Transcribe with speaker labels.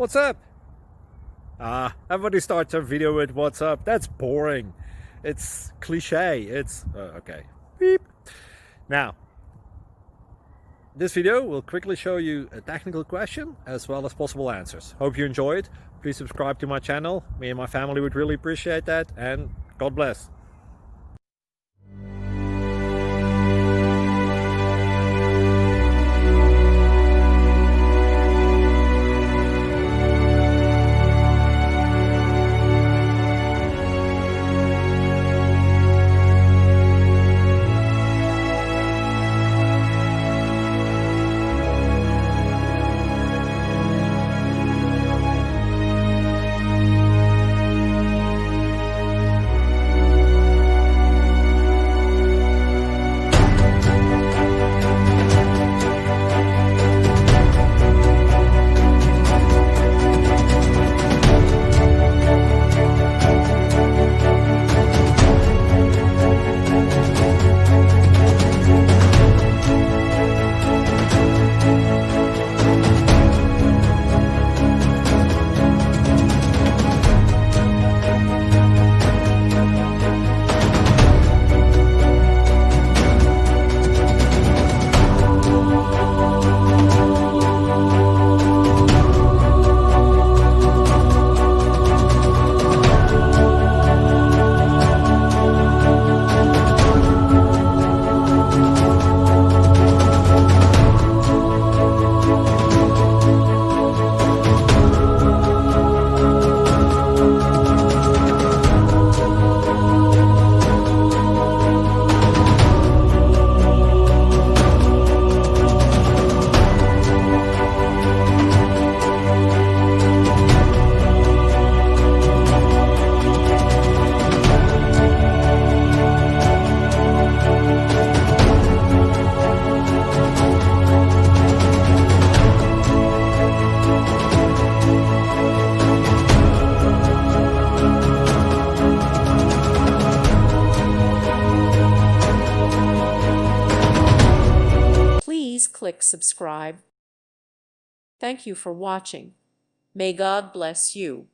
Speaker 1: What's up? Everybody starts their video with what's up. That's boring. It's cliche. It's okay. Beep. Now, this video will quickly show you a technical question as well as possible answers. Hope you enjoy it. Please subscribe to my channel. Me and my family would really appreciate that, and God bless.
Speaker 2: Please click subscribe. Thank you for watching. May God bless you.